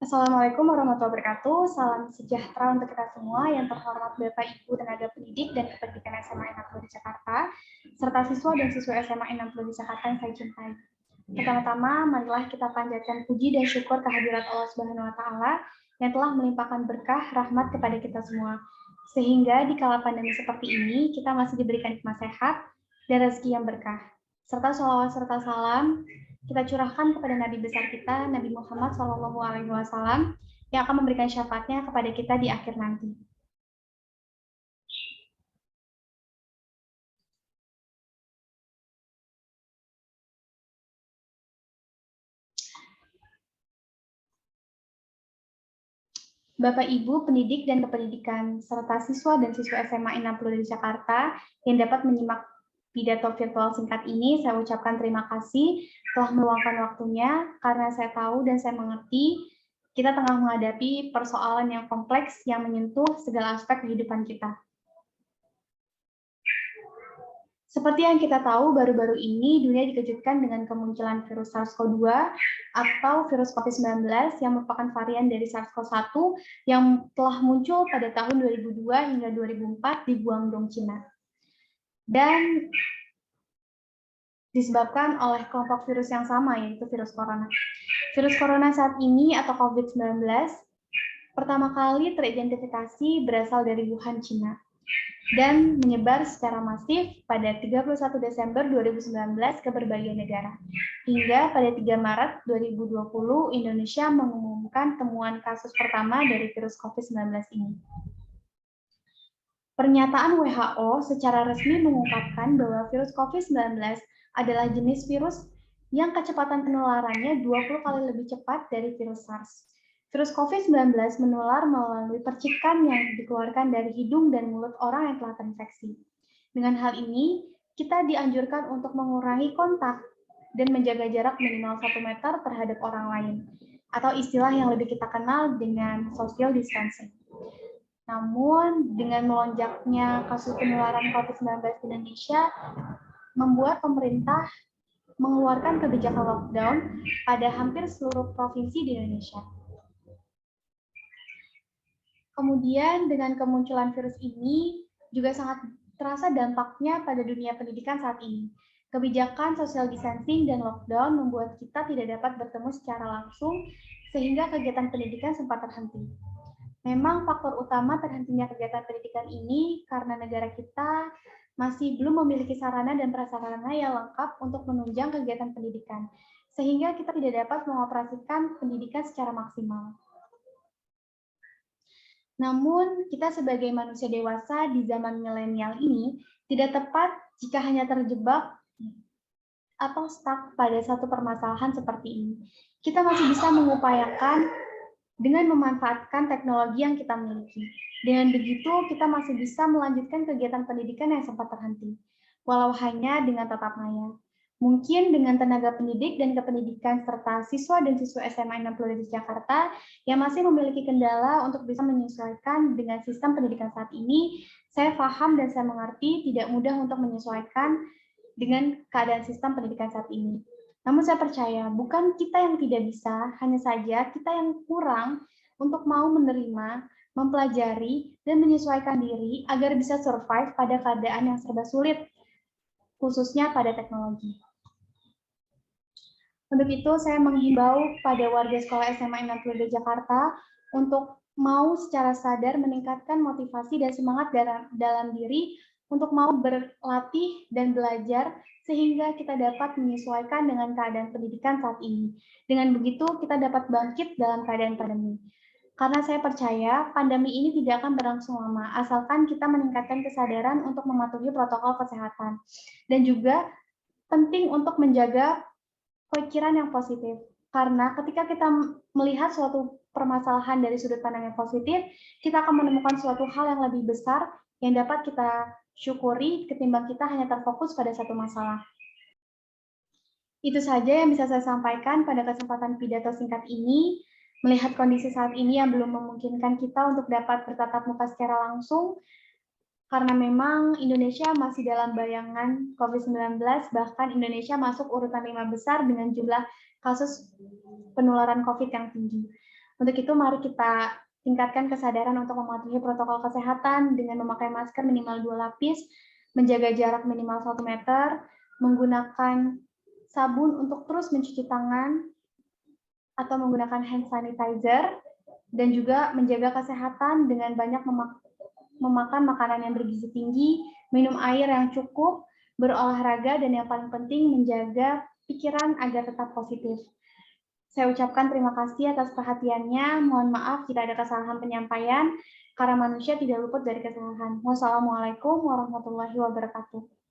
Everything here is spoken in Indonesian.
Assalamualaikum warahmatullahi wabarakatuh. Salam sejahtera untuk kita semua, yang terhormat Bapak Ibu tenaga pendidik dan kependidikan SMA 60 di Jakarta, serta siswa dan siswa SMA 60 di Jakarta yang saya cintai. Pertama-tama, marilah kita panjatkan puji dan syukur kehadirat Allah Subhanahu wa Ta'ala yang telah melimpahkan berkah rahmat kepada kita semua. Sehingga di kala pandemi seperti ini, kita masih diberikan hikmah sehat dan rezeki yang berkah. Serta sholawat serta salam kita curahkan kepada Nabi besar kita, Nabi Muhammad SAW, yang akan memberikan syafaatnya kepada kita di akhir nanti. Bapak Ibu pendidik dan kependidikan serta siswa dan siswa SMA 60 di Jakarta yang dapat menyimak pidato virtual singkat ini, saya ucapkan terima kasih telah meluangkan waktunya, karena saya tahu dan saya mengerti kita tengah menghadapi persoalan yang kompleks yang menyentuh segala aspek kehidupan kita. Seperti yang kita tahu, baru-baru ini dunia dikejutkan dengan kemunculan virus SARS-CoV-2 atau virus COVID-19 yang merupakan varian dari SARS-CoV-1 yang telah muncul pada tahun 2002 hingga 2004 di Guangdong, Cina. Dan disebabkan oleh kelompok virus yang sama, yaitu virus corona. Virus corona saat ini atau COVID-19 pertama kali teridentifikasi berasal dari Wuhan, Cina, dan menyebar secara masif pada 31 Desember 2019 ke berbagai negara. Hingga pada 3 Maret 2020, Indonesia mengumumkan temuan kasus pertama dari virus COVID-19 ini. Pernyataan WHO secara resmi mengungkapkan bahwa virus COVID-19 adalah jenis virus yang kecepatan penularannya 20 kali lebih cepat dari virus SARS. Virus COVID-19 menular melalui percikan yang dikeluarkan dari hidung dan mulut orang yang telah terinfeksi. Dengan hal ini, kita dianjurkan untuk mengurangi kontak dan menjaga jarak minimal 1 meter terhadap orang lain, atau istilah yang lebih kita kenal dengan social distancing. Namun, dengan melonjaknya kasus penularan COVID-19 di Indonesia, membuat pemerintah mengeluarkan kebijakan lockdown pada hampir seluruh provinsi di Indonesia. Kemudian dengan kemunculan virus ini juga sangat terasa dampaknya pada dunia pendidikan saat ini. Kebijakan social distancing dan lockdown membuat kita tidak dapat bertemu secara langsung sehingga kegiatan pendidikan sempat terhenti. Memang faktor utama terhentinya kegiatan pendidikan ini karena negara kita masih belum memiliki sarana dan prasarana yang lengkap untuk menunjang kegiatan pendidikan, sehingga kita tidak dapat mengoperasikan pendidikan secara maksimal. Namun, kita sebagai manusia dewasa di zaman milenial ini tidak tepat jika hanya terjebak atau stuck pada satu permasalahan seperti ini. Kita masih bisa mengupayakan dengan memanfaatkan teknologi yang kita miliki. Dengan begitu, kita masih bisa melanjutkan kegiatan pendidikan yang sempat terhenti, walau hanya dengan tatap maya. Mungkin dengan tenaga pendidik dan kependidikan serta siswa dan siswa SMA 60 di Jakarta yang masih memiliki kendala untuk bisa menyesuaikan dengan sistem pendidikan saat ini, saya paham dan saya mengerti tidak mudah untuk menyesuaikan dengan keadaan sistem pendidikan saat ini. Namun saya percaya, bukan kita yang tidak bisa, hanya saja kita yang kurang untuk mau menerima, mempelajari, dan menyesuaikan diri agar bisa survive pada keadaan yang serba sulit, khususnya pada teknologi. Untuk itu, saya menghimbau pada warga sekolah SMA 60 di Jakarta untuk mau secara sadar meningkatkan motivasi dan semangat dalam diri untuk mau berlatih dan belajar sehingga kita dapat menyesuaikan dengan keadaan pendidikan saat ini. Dengan begitu, kita dapat bangkit dalam keadaan pandemi. Karena saya percaya pandemi ini tidak akan berlangsung lama, asalkan kita meningkatkan kesadaran untuk mematuhi protokol kesehatan. Dan juga penting untuk menjaga pikiran yang positif. Karena ketika kita melihat suatu permasalahan dari sudut pandang yang positif, kita akan menemukan suatu hal yang lebih besar yang dapat kita syukuri ketimbang kita hanya terfokus pada satu masalah. Itu saja yang bisa saya sampaikan pada kesempatan pidato singkat ini. Melihat kondisi saat ini yang belum memungkinkan kita untuk dapat bertatap muka secara langsung, karena memang Indonesia masih dalam bayangan COVID-19, bahkan Indonesia masuk urutan 5 besar dengan jumlah kasus penularan COVID yang tinggi. Untuk itu, mari kita tingkatkan kesadaran untuk mematuhi protokol kesehatan dengan memakai masker minimal 2 lapis, menjaga jarak minimal 1 meter, menggunakan sabun untuk terus mencuci tangan atau menggunakan hand sanitizer, dan juga menjaga kesehatan dengan banyak memakan makanan yang bergizi tinggi, minum air yang cukup, berolahraga, dan yang paling penting menjaga pikiran agar tetap positif. Saya ucapkan terima kasih atas perhatiannya. Mohon maaf jika ada kesalahan penyampaian, karena manusia tidak luput dari kesalahan. Wassalamualaikum warahmatullahi wabarakatuh.